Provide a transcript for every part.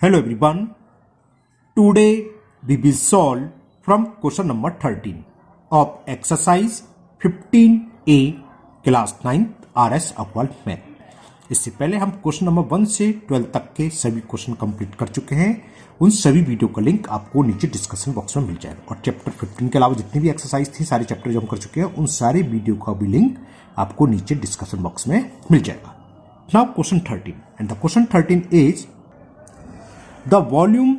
Hello everyone. Today we will solve from question number 13 of exercise 15A class 9th RS Upward Math। इससे पहले हम question number 1 से 12 तक के सभी क्वेश्चन कंप्लीट कर चुके हैं। उन सभी वीडियो का लिंक आपको नीचे डिस्कशन बॉक्स में मिल जाएगा और चैप्टर 15 के अलावा जितनी भी एक्सरसाइज थी सारे चैप्टर जो हम कर चुके हैं उन सारे वीडियो का भी लिंक आपको नीचे डिस्कशन बॉक्स में मिल जाएगा। Now question 13 and the question 13 is the volume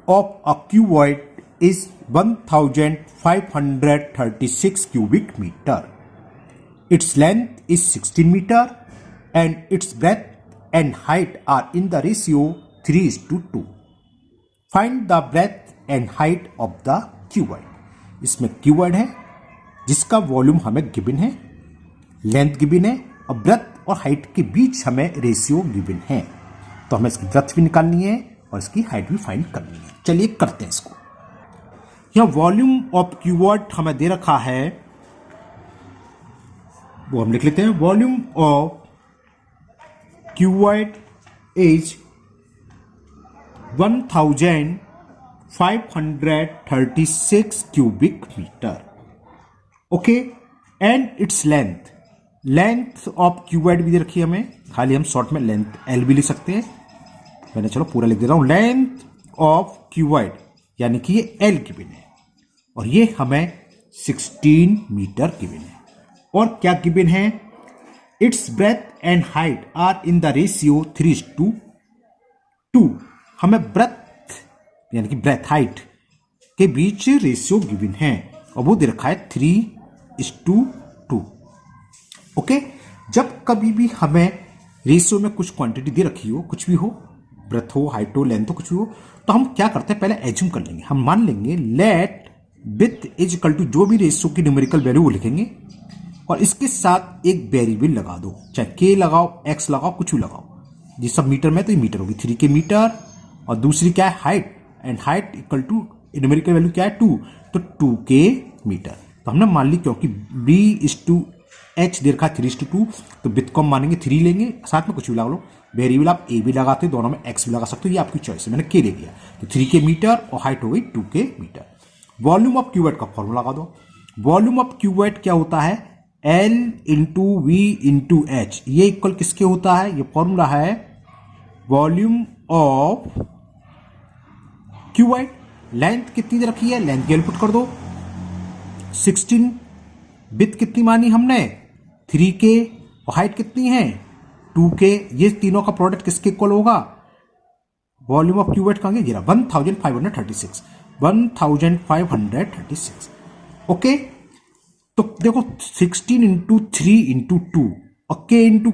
of a cuboid is 1536 cubic meter. Its length is 16 meter and its breadth and height are in the ratio 3:2. Find the breadth and height of the cuboid. इसमें cuboid है जिसका volume हमें given है, length given है और breath और height के बीच हमें रेशियो गिवन है। तो हमें इसकी ब्रेथ भी निकालनी है और इसकी हाइट भी फाइंड करनी है। चलिए करते हैं इसको। यह वॉल्यूम ऑफ क्यूबॉइड हमें दे रखा है, वो हम लिख लेते हैं। Volume of cuboid is 1536 cubic metre. Okay, and its length of cuboid भी दे रखी है हमें, खाली हम शॉर्ट में लेंथ एल भी लिख सकते हैं। मैंने चलो पूरा लिख दे रहा हूं। लेंथ ऑफ क्यूबॉइड यानी कि ये एल गिवन है और ये हमें 16 मीटर गिवन है। और क्या गिवन है? Its breadth and height are in the ratio 3:2। हमें ब्रेथ यानी कि ब्रेथ हाइट के बीच रेशियो गिवन है और वो दे रखा है 3:2। ओके, जब कभी भी हमें रेशियो में कुछ क्वांटिटी दे रखी हो, कुछ भी हो, ब्रेथ हो, हाइट हो, लेंथ हो, कुछ भी हो, तो हम क्या करते हैं, पहले एज्यूम कर लेंगे। हम मान लेंगे let width is equal to जो भी रेशियो की न्यूमेरिकल वैल्यू वो लिखेंगे और इसके साथ एक वेरिएबल लगा दो, चाहे के लगाओ, एक्स लगाओ, कुछ भी लगाओ। ये सब मीटर में तो ये मीटर होगी, 3 के मीटर। और दूसरी क्या है, height, and height equal to numerical value क्या है, 2, तो 2 के मीटर। तो हमने मान ली क्योंकि B/H दे रखा है 3:2, तो विथ को हम मानेंगे 3 लेंगे, साथ में कुछ भी लगा लो। वेरिएबल आप ए भी लगाते हो, दोनों में एक्स भी लगा सकते हो, ये आपकी चॉइस है। मैंने के ले लिया तो 3 के मीटर और हाइट हो गई 2 के मीटर। वॉल्यूम ऑफ क्यूबॉइड का फॉर्मूला लगा दो। वॉल्यूम ऑफ क्यूबॉइड क्या होता है, L into V into H. ये इक्वल किसके होता है, ये फॉर्मूला है वॉल्यूम ऑफ क्यूबॉइड। लेंथ कितनी दे रखी है, लेंथ की वैल्यू पुट कर दो 16। विड्थ कितनी मानी हमने, 3 के, और हाइट कितनी है, 2 के। ये तीनों का प्रोडक्ट किसके इक्वल होगा, वॉल्यूम ऑफ क्यूबॉइड कहां गया, 1536। ओके, तो देखो 16 इंटू 3 इंटू 2 और के इंटू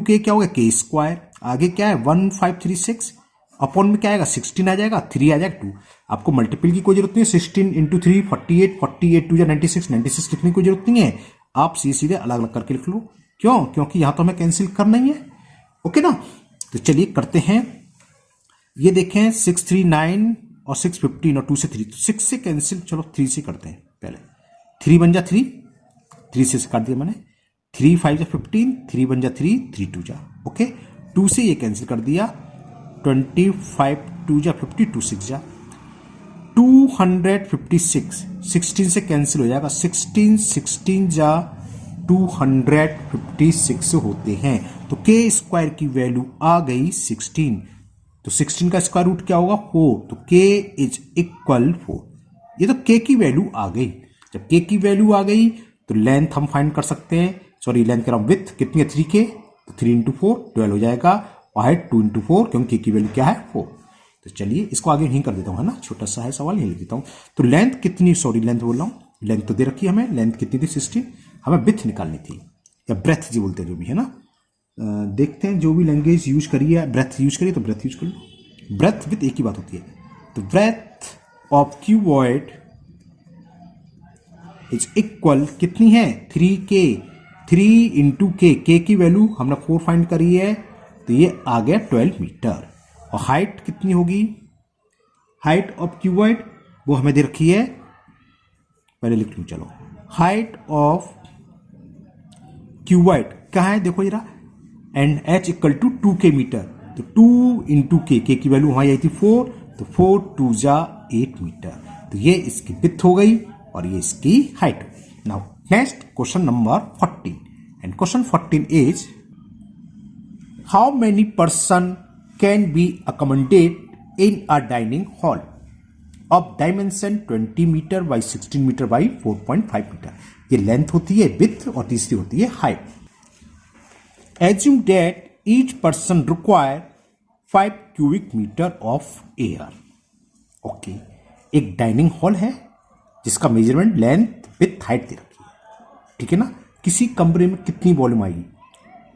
के क्या होगा, के स्क्वायर। आगे क्या है 1536, अपॉन में क्या आएगा 16 आ जाएगा, 3 आ जाएगा 2। आपको मल्टीपल की कोई जरूरत नहीं है। 16 इंटू 3 48 2 96 लिखने की कोई जरूरत नहीं है। आप सीधे अलग अलग करके लिख लो। क्यों? क्योंकि यहां तो हमें कैंसिल करना ही है। ओके ना, तो चलिए करते हैं। ये देखें 639 और 615 और 2 से 3, तो 6 से कैंसिल, चलो 3 से करते हैं। पहले 3 बन जा 3 से काट दिया मैंने, 3 5 जा 15, 3 बन जा 3 3 2 जा। ओके, 2 से ये कैंसिल कर दिया, 25 2 जा 50, 2 6 जा 256। 16 से कैंसिल हो जाएगा, 16 जा 256 होते हैं। तो के स्क्वायर की वैल्यू आ गई 16। तो 16 का स्क्वायर रूट क्या होगा, 4। तो के इज इक्वल 4। ये तो के की वैल्यू आ गई। जब के की वैल्यू आ गई तो लेंथ हम फाइंड कर सकते हैं। सॉरी, लेंथ कह रहा हूं, विथ कितनी है 3 के, तो 3 इंटू 4 12 हो जाएगा, और हाइट 2 इंटू 4 क्योंकि के की वैल्यू क्या है 4। तो चलिए इसको आगे यहीं कर देता हूं, है ना, छोटा सा है सवाल, यहीं लिख देता हूं। तो लेंथ कितनी, सॉरी लेंथ बोल रहा हूं, लेंथ तो दे रखी है हमें, लेंथ कितनी थी 16, हमें विथ निकालनी थी, या ब्रेथ जी बोलते हैं जो भी है ना। देखते हैं जो भी लैंग्वेज यूज करी है, ब्रेथ यूज करिए तो ब्रेथ यूज कर लो। ब्रेथ विथ एक ही बात होती है। तो breadth of cuboid is equal कितनी है, 3 के, 3 इंटू के की वैल्यू हमने 4 फाइंड करी है, तो ये आ गया 12 मीटर। और हाइट कितनी होगी, हाइट ऑफ क्यूबॉइड वो हमें दे रखी है, पहले लिख लूं, चलो हाइट ऑफ क्यूबॉइड क्या है, देखो जरा, एंड h इक्वल टू 2 के मीटर। तो 2 इंटू के की वैल्यू वहां आई थी 4, तो 4 2 जा 8 मीटर। तो ये इसकी विड्थ हो गई और ये इसकी हाइट हो गई। Now next question number 14, and question 14 is how many person can be accommodate in a dining hall of dimension 20 metre by 16 metre by 4.5 metre. ये लेंथ होती है विड्थ और तीसरी होती है height. Assume that each person require 5 cubic metre of air. Okay, एक dining hall है जिसका मेजरमेंट लेंथ विथ हाइट दे रखी है, ठीक है ना। किसी कमरे में कितनी वॉल्यूम आएगी,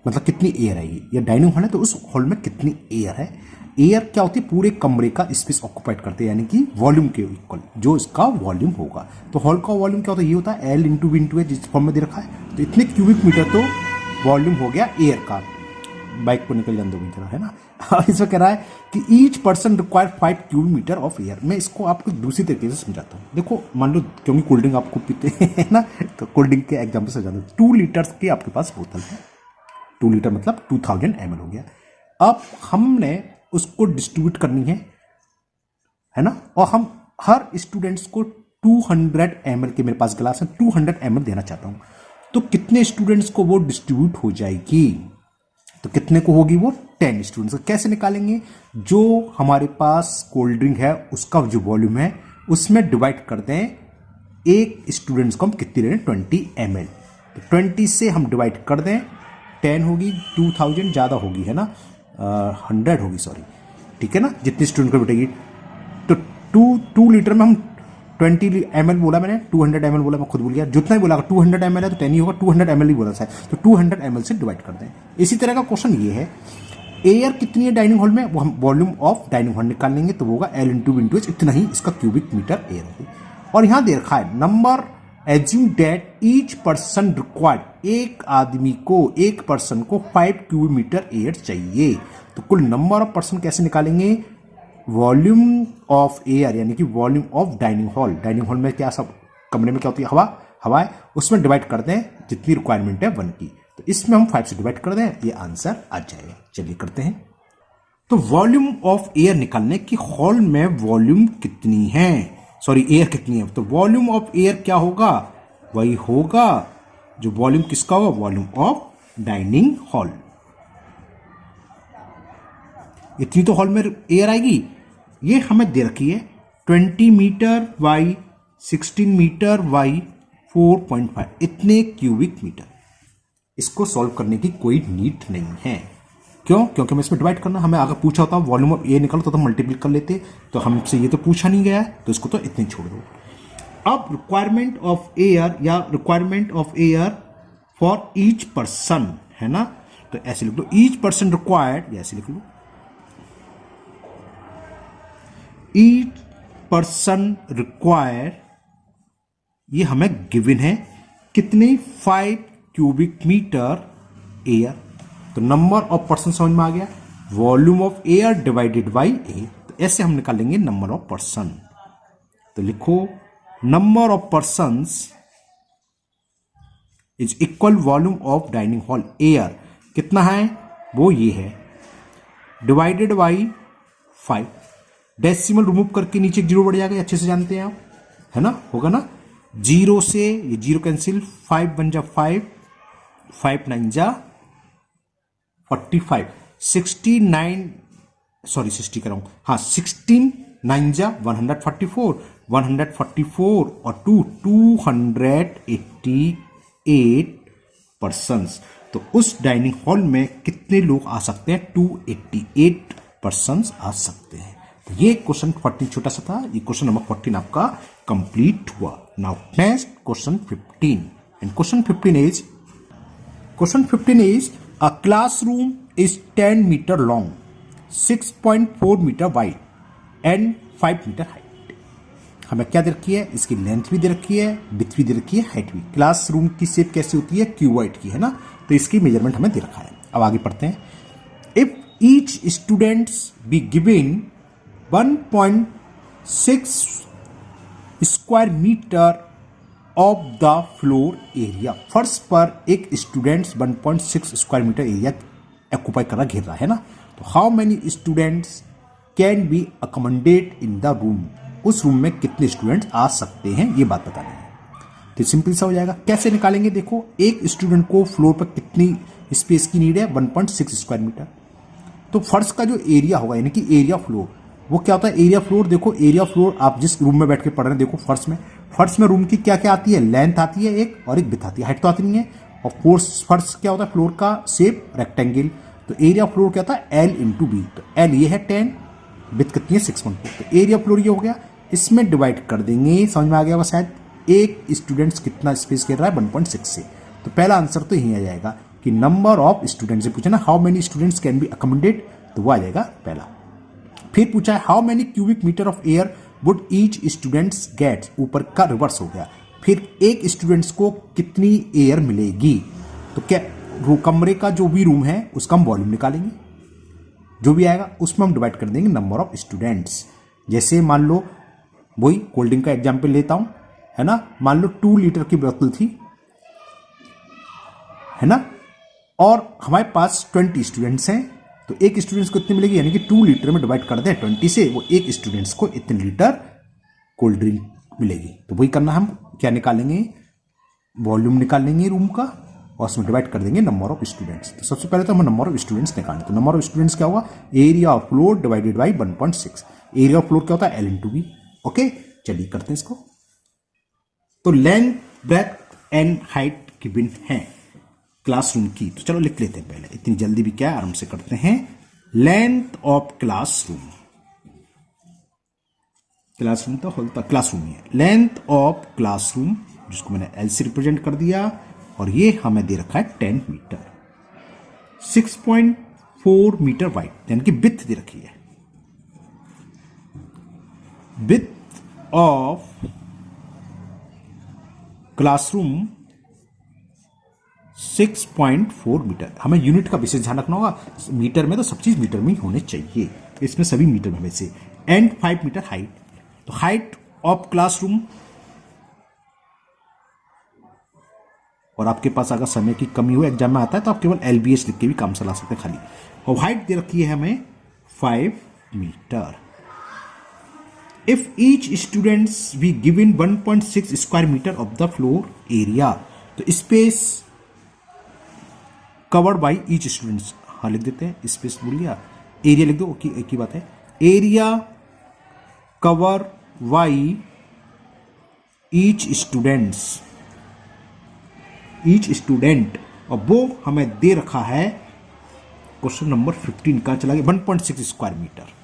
मतलब कितनी एयर आएगी, या डाइनिंग हॉल है तो उस हॉल में कितनी एयर है। एयर क्या होती है, पूरे कमरे का स्पेस ऑक्युपाइड करते हैं, यानी कि वॉल्यूम के इक्वल जो इसका वॉल्यूम होगा। तो हॉल का वॉल्यूम क्या होता है, ये होता है L इंटू वी इंटू ए, जिस फॉर्म में दे रखा है। तो इतने क्यूबिक मीटर तो वॉल्यूम हो गया एयर का। बाइक को निकल जाने दो मीटर, है ना। और इसमें कह रहा है कि each person require 5 cubic metre of air. मैं इसको आपको दूसरी तरीके से समझाता हूँ। देखो, मान लो क्योंकि कोल्ड ड्रिंक आपको पीते हैं ना, तो कोल्ड ड्रिंक के एग्जाम्पल से जानते 2 लीटर्स की आपके पास बोतल है। 2 लीटर मतलब 2000 ml हो गया। अब हमने उसको डिस्ट्रीब्यूट करनी है ना, और हम हर स्टूडेंट्स को 200 ml के मेरे पास गिलास है, 200 ml देना चाहता हूं। तो कितने स्टूडेंट्स को वो डिस्ट्रीब्यूट हो जाएगी, तो कितने को होगी वो 10 स्टूडेंट्स। कैसे निकालेंगे, जो हमारे पास कोल्ड ड्रिंक है उसका जो वॉल्यूम है उसमें डिवाइड कर दें, एक स्टूडेंट्स को हम कितनी दे रहे हैं 20 ml। तो 20 से हम डिवाइड कर दें, 10 होगी, 2000 ज़्यादा होगी, है ना, 100 होगी, सॉरी, ठीक है ना, जितनी स्टूडेंट को बैठेगी। तो 2 लीटर में हम 20 ml बोला मैंने, 200 ml बोला, मैं खुद भूल गया, जितना ही बोला 200 ml है तो 10 ही होगा, 200 ml ही बोला था, तो 200 ml से डिवाइड कर दें। इसी तरह का क्वेश्चन ये है, एयर कितनी है डाइनिंग हॉल में, वो हम वॉल्यूम ऑफ डाइनिंग हॉल निकाल लेंगे, तो वो होगा L into V into H, इतना ही इसका क्यूबिक मीटर एयर होगी। और यहां दे रखा है number, assume that each person required, एक आदमी को, एक पर्सन को 5 क्यूबिक मीटर एयर चाहिए। तो कुल नंबर ऑफ पर्सन कैसे निकालेंगे, वॉल्यूम ऑफ एयर यानी कि volume of dining hall. Dining hall में क्या, सब कमरे में क्या होती है, हवा है, उसमें डिवाइड कर दें जितनी रिक्वायरमेंट है 1 की। तो इसमें हम 5 से डिवाइड कर दें, ये आंसर आ जाएगा। चलिए करते हैं। तो वॉल्यूम ऑफ एयर निकालने की हॉल में वॉल्यूम कितनी है, सॉरी एयर कितनी है, तो वॉल्यूम ऑफ एयर क्या होगा, वही होगा जो वॉल्यूम किसका होगा, वॉल्यूम ऑफ डाइनिंग हॉल। इतनी तो हॉल में एयर आएगी। ये हमें दे रखी है 20 मीटर बाई 16 मीटर बाई 4.5, इतने क्यूबिक मीटर। इसको सॉल्व करने की कोई नीड नहीं है। क्यों, क्योंकि हमें इसमें डिवाइड करना, हमें अगर पूछा होता वॉल्यूम ऑफ एयर निकालो तो हम मल्टीप्लाई कर लेते, तो हमसे ये तो पूछा नहीं गया है, तो इसको तो इतनी छोड़ दो। अब रिक्वायरमेंट ऑफ एयर या requirement of air for each person, है ना, तो ऐसे लिख लो, ईच पर्सन रिक्वायर्ड, ऐसे लिख लो, ईच पर्सन रिक्वायर, ये हमें गिवन है कितने, 5 क्यूबिक मीटर एयर। तो नंबर ऑफ पर्सन समझ में आ गया, volume of air divided by a. तो ऐसे हम निकालेंगे नंबर ऑफ पर्सन। तो लिखो, number of persons is equal volume of dining hall, air कितना है वो ये है, डिवाइडेड बाई 5। डेसिमल रिमूव करके नीचे 0 बढ़ जाएगा, अच्छे से जानते हैं आप, है ना, होगा ना, 0 से ये 0 कैंसिल, 5 बन जा 5, 5 9 जा 45, 69, सॉरी 60 कर रहा हूं, हाँ 16 9 जा 144, 144 और 288 पर्सन्स। तो उस डाइनिंग हॉल में कितने लोग आ सकते हैं, 288 पर्सन्स आ सकते हैं। तो ये क्वेश्चन 14 छोटा सा था, ये क्वेश्चन नंबर 14 आपका कंप्लीट हुआ। Now next question 15, and question 15 is a classroom is 10 metre long, 6.4 metre wide and 5 metre height. हमें क्या दे रखी है, इसकी लेंथ भी दे रखी है, विड्थ भी दे रखी है, हाइट भी। क्लासरूम की शेप कैसी होती है, क्यूबॉइड की, है ना, तो इसकी मेजरमेंट हमें दे रखा है। अब आगे पढ़ते हैं। If each students be given 1.6 square metre of the floor area, फर्श पर एक students 1.6 square metre area occupy कर रहा, घेर रहा है ना, तो how many students can be accommodate in the room, उस रूम में कितने स्टूडेंट्स आ सकते हैं, ये बात बतानी है। तो सिंपल सा हो जाएगा। कैसे निकालेंगे, देखो एक स्टूडेंट को फ्लोर पर कितनी स्पेस की नीड है, 1.6 स्क्वायर मीटर। तो फर्श का जो एरिया होगा यानी कि एरिया फ्लोर, वो क्या होता है, एरिया फ्लोर। देखो एरिया फ्लोर आप जिस रूम में बैठ के पढ़ रहे हैं, देखो फर्श में रूम की क्या क्या आती है, लेंथ आती है एक, और एक विड्थ आती है, हाइट तो आती नहीं है। और फर्श क्या होता है, फ्लोर का शेप रेक्टेंगल। तो एरिया फ्लोर क्या होता है, एल इंटू बी। तो एल ये है 10, विड्थ कितनी है 6.4। तो एरिया फ्लोर ये हो गया। इसमें डिवाइड कर देंगे, समझ में आ गया होगा शायद, एक स्टूडेंट्स कितना स्पेस घेर रहा है, 1.6 से। तो पहला आंसर तो यही आ जाएगा कि नंबर ऑफ स्टूडेंट्स से पूछा ना, how many students can be accommodate, तो वो आ जाएगा पहला। फिर पूछा है how many cubic metre of air would each students get, ऊपर का रिवर्स हो गया। फिर एक स्टूडेंट्स को कितनी एयर मिलेगी, तो क्या कमरे का जो भी रूम है उसका हम वॉल्यूम निकालेंगे, जो भी आएगा उसमें हम डिवाइड कर देंगे नंबर ऑफ स्टूडेंट्स। जैसे मान लो वही कोल्ड ड्रिंक का एग्जाम्पल लेता हूं, है ना, मान लो 2 लीटर की बोतल थी, है ना, और हमारे पास 20 स्टूडेंट्स हैं। तो एक स्टूडेंट्स को इतनी मिलेगी, यानी कि 2 लीटर में डिवाइड कर दें 20 से, वो एक स्टूडेंट्स को इतने लीटर कोल्ड ड्रिंक मिलेगी। तो वही करना, हम क्या निकालेंगे, वॉल्यूम निकालेंगे रूम का, और उसमें डिवाइड कर देंगे नंबर ऑफ स्टूडेंट्स। तो सबसे पहले तो हमें नंबर ऑफ स्टूडेंट्स निकालने। तो नंबर ऑफ स्टूडेंट्स क्या होगा, area of floor divided by 1.6। Area of floor क्या होता है, एल इंटू बी। ओके, चलिए करते हैं इसको। तो length, breadth and height given है क्लासरूम की। तो चलो लिख लेते हैं पहले, इतनी जल्दी भी क्या, आराम से करते हैं। लेंथ ऑफ क्लासरूम, क्लासरूम तो होता क्लासरूम ही है। लेंथ ऑफ क्लासरूम, जिसको मैंने एल से रिप्रेजेंट कर दिया, और ये हमें दे रखा है 10 मीटर, 6.4 मीटर वाइड, यानी कि विड्थ दे रखी है। Width of classroom 6.4 metre. हमें यूनिट का विशेष ध्यान रखना होगा, मीटर में तो सब चीज मीटर में ही होने चाहिए, इसमें सभी मीटर में वैसे। And 5 metre height. तो हाइट ऑफ क्लासरूम, और आपके पास अगर समय की कमी हो, एग्जाम में आता है, तो आप केवल LBS लिख के भी काम चला सकते हैं खाली। और हाइट दे रखी है हमें 5 metre. If each students be given 1.6 square metre of the floor area, तो space covered by each students, हाँ लिख देते हैं, स्पेस बोल लिया, एरिया लिख दो, एक ही बात है। Area cover by each students, each student, और वो हमें दे रखा है क्वेश्चन नंबर 15 का, चला गया 1.6 स्क्वायर मीटर।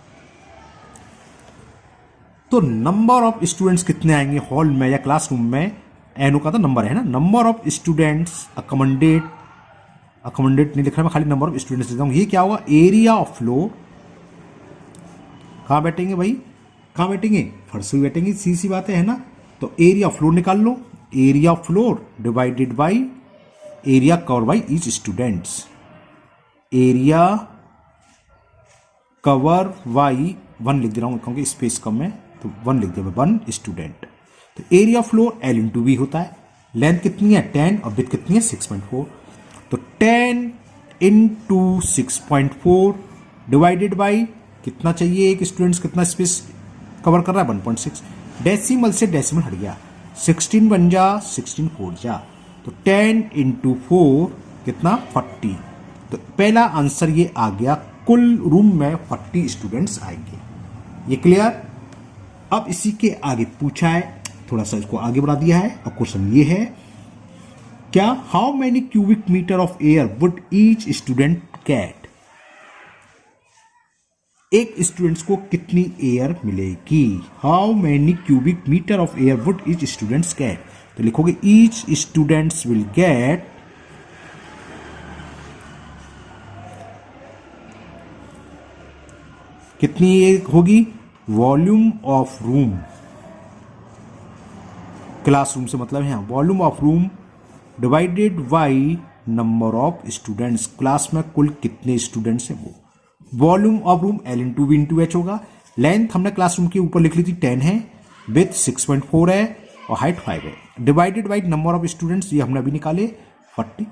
तो नंबर ऑफ स्टूडेंट्स कितने आएंगे हॉल में या क्लासरूम में, एनओ का तो नंबर है ना, नंबर ऑफ स्टूडेंट्स अकोमोडेट नहीं लिख रहा मैं, खाली नंबर ऑफ स्टूडेंट्स लिखता हूं। ये क्या होगा, एरिया ऑफ फ्लोर, कहां बैठेंगे भाई, कहां बैठेंगे, फर्श पे बैठेंगे, सी बात है ना। तो एरिया ऑफ फ्लोर निकाल लो, area of floor divided by area cover by each students, area cover by 1 लिख दे रहा हूं क्योंकि स्पेस कम है, तो 1 लिख दिया 1 स्टूडेंट। तो area of floor L into B होता है। लेंथ कितनी है 10 और विड्थ कितनी है 6.4। तो 10 इंटू 6.4 डिवाइडेड बाई कितना चाहिए, एक स्टूडेंट्स कितना स्पेस कवर कर रहा है 1.6। डेसिमल से डेसिमल हट गया, 16 बन जा, 16 4 जा, तो 10 इंटू 4 कितना 40। तो पहला आंसर ये आ गया, कुल रूम में 40 स्टूडेंट्स आएंगे। ये क्लियर। अब इसी के आगे पूछा है, थोड़ा सा इसको आगे बढ़ा दिया है, और क्वेश्चन ये है क्या, how many cubic metre of air would each student get, एक स्टूडेंट्स को कितनी एयर मिलेगी, how many cubic metre of air would each students get. तो लिखोगे ईच स्टूडेंट्स विल गेट कितनी होगी, वॉल्यूम ऑफ रूम, क्लासरूम से मतलब है volume of room divided by number of students, class में कुल कितने स्टूडेंट्स हैं वो। Volume of room L into B into H होगा। लेंथ हमने क्लासरूम के ऊपर लिख ली थी 10 है, विड्थ 6.4 है, और हाइट 5 है, divided by number of students, ये हमने अभी निकाले 40।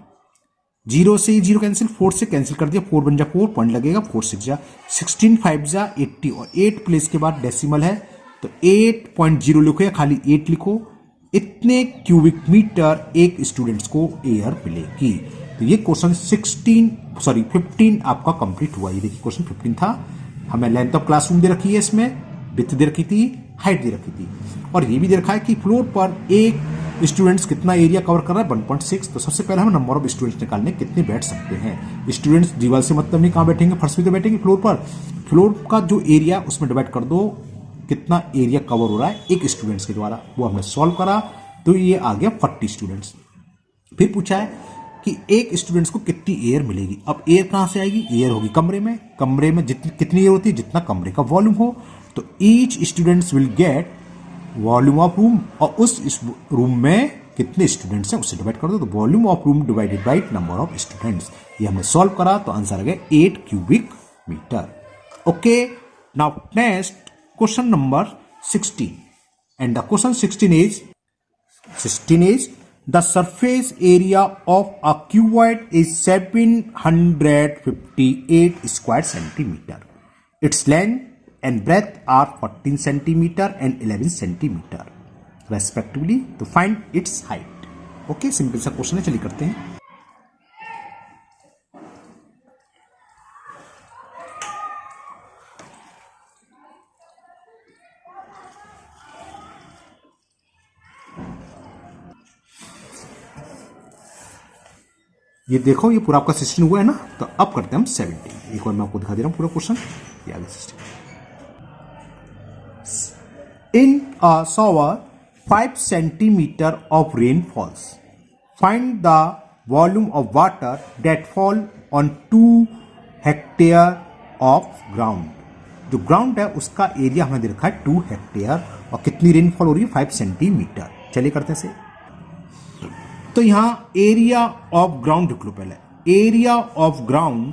0 से 0 कैंसिल, 4 से कैंसिल कर दिया, 4 बन जा 4 पॉइंट लगेगा, 4 6 जा 16, 5 जा 80 और 8 प्लेस के बाद डेसिमल है तो 8.0 लिखो या खाली 8 लिखो। इतने क्यूबिक मीटर एक स्टूडेंट्स को एयर मिलेगी। तो ये क्वेश्चन 15 आपका कंप्लीट हुआ। ये देखिए क्वेश्चन 15 था। हमें लेंथ ऑफ क्लासरूम दे रखी है, इसमें विड्थ दे रखी थी, हाइट दे रखी थी और ये भी दे रखा है कि फ्लोर पर एक स्टूडेंट्स कितना एरिया कवर कर रहा है 1.6। तो सबसे पहले हम नंबर ऑफ स्टूडेंट्स निकालने कितने बैठ सकते हैं। स्टूडेंट्स दीवार से मतलब नहीं, कहां बैठेंगे, फर्श पे तो बैठेंगे फ्लोर पर। फ्लोर का जो एरिया उसमें डिवाइड कर दो कितना एरिया कवर हो रहा है एक स्टूडेंट्स के द्वारा, वो हमने सॉल्व करा तो ये आ गया 40 स्टूडेंट्स। फिर पूछा है कि एक स्टूडेंट्स को कितनी एयर मिलेगी। अब एयर कहां से आएगी, एयर होगी कमरे में, कमरे में जितनी कितनी एयर होती है जितना कमरे का वॉल्यूम हो। तो each students will get volume of room और उस रूम में कितने स्टूडेंट्स हैं उससे डिवाइड कर दो। तो volume of room divided by number of students, ये हमने सॉल्व करा तो आंसर आ गया 8 cubic metre. Okay, now next question number 16 and the question 16 is the surface area of a cuboid is 758 square centimeter. Its length and breadth are 14 centimeter and 11 centimeter respectively. To find its height. Okay, simple सा question है, चलिए करते हैं। ये देखो ये पूरा आपका 16 हुआ है ना, तो अब करते हैं हम 17। एक बार मैं आपको दिखा दे रहा हूं पूरा क्वेश्चन। ये आगे 16 इन अ shower 5 centimeter of rain falls. Find the volume of water that fall on 2 hectare of ground. जो ग्राउंड है उसका एरिया हमें दे रखा है 2 हेक्टेयर और कितनी रेनफॉल हो रही है 5 सेंटीमीटर। चलिए करते हैं से। तो यहां एरिया ऑफ ग्राउंड लिख लो पहले। एरिया ऑफ ग्राउंड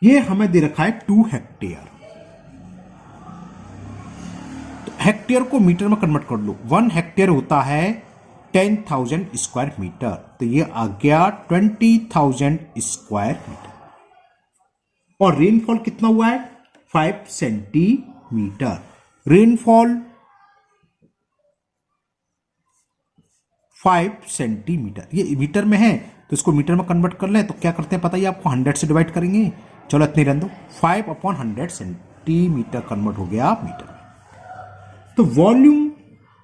ये हमें दे रखा है 2 हेक्टेयर। तो हेक्टेयर को मीटर में कन्वर्ट कर लो। 1 हेक्टेयर होता है 10,000 स्क्वायर मीटर, तो ये आ गया 20,000 स्क्वायर मीटर। और रेनफॉल कितना हुआ है 5 सेंटीमीटर। रेनफॉल 5 सेंटीमीटर, ये मीटर में है तो इसको मीटर में कन्वर्ट कर लें तो क्या करते हैं पता ही आपको, 100 से डिवाइड करेंगे। चलो इतने रहने दो, 5/100 सेंटीमीटर कन्वर्ट हो गया मीटर। तो वॉल्यूम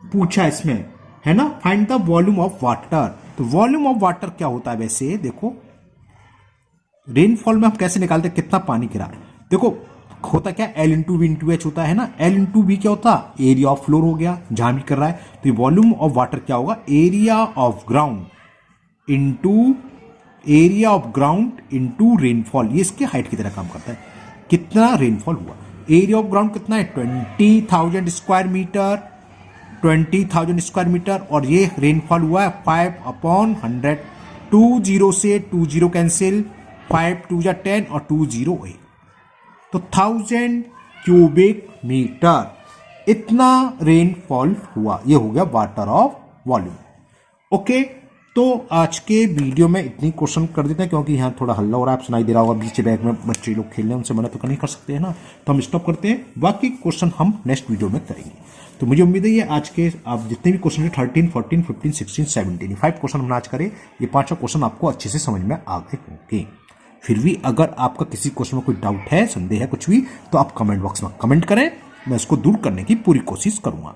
पूछा इसमें है ना, find the volume of water. तो वॉल्यूम ऑफ वाटर क्या होता है वैसे, देखो रेनफॉल में हम कैसे निकालते हैं कितना पानी गिरा है। देखो होता क्या, L into V into H होता है ना। L इंटू वी क्या होता, एरिया ऑफ फ्लोर हो गया जहां भी कर रहा है। तो ये वॉल्यूम ऑफ वाटर क्या होगा, area of ground into rainfall. ये इसके हाइट की तरह काम करता है, कितना रेनफॉल हुआ। एरिया ऑफ ग्राउंड कितना है 20,000 स्क्वायर मीटर, 20,000 स्क्वायर मीटर और ये रेनफॉल हुआ है 5/100। 20 से 20 कैंसिल, 5 2 जा 10 और 2 0 8, तो 1000 क्यूबिक मीटर इतना रेनफॉल हुआ। ये हो गया वाटर ऑफ वॉल्यूम। ओके, तो आज के वीडियो में इतनी क्वेश्चन कर देते हैं क्योंकि यहाँ थोड़ा हल्ला हो रहा है, आप सुनाई दे रहा होगा बीच बैग में बच्चे लोग खेल रहे हैं, उनसे मना तो नहीं कर सकते हैं ना, तो हम स्टॉप करते हैं। बाकी क्वेश्चन हम नेक्स्ट वीडियो में करेंगे। तो मुझे उम्मीद है ये आज के आप जितने भी क्वेश्चन है 13, 14, 15, 16, 17 5 क्वेश्चन हमने आज करे, ये 5 क्वेश्चन आपको अच्छे से समझ में आ गए होंगे। फिर भी अगर आपका किसी क्वेश्चन में कोई डाउट है, संदेह है कुछ भी, तो आप कमेंट बॉक्स में कमेंट करें, मैं उसको दूर करने की पूरी कोशिश करूंगा।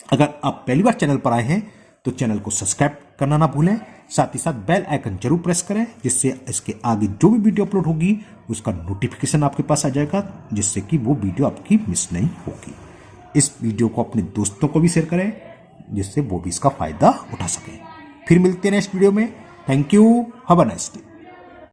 अगर आप पहली बार चैनल पर आए हैं तो चैनल को सब्सक्राइब करना ना भूलें, साथ ही साथ बेल आइकन जरूर प्रेस करें जिससे इसके आगे जो भी वीडियो अपलोड होगी उसका नोटिफिकेशन आपके पास आ जाएगा, जिससे कि वो वीडियो आपकी मिस नहीं होगी। इस वीडियो को अपने दोस्तों को भी शेयर करें जिससे वो भी इसका फायदा उठा सकें। फिर मिलते हैं नेक्स्ट वीडियो में। Thank you, have a nice day.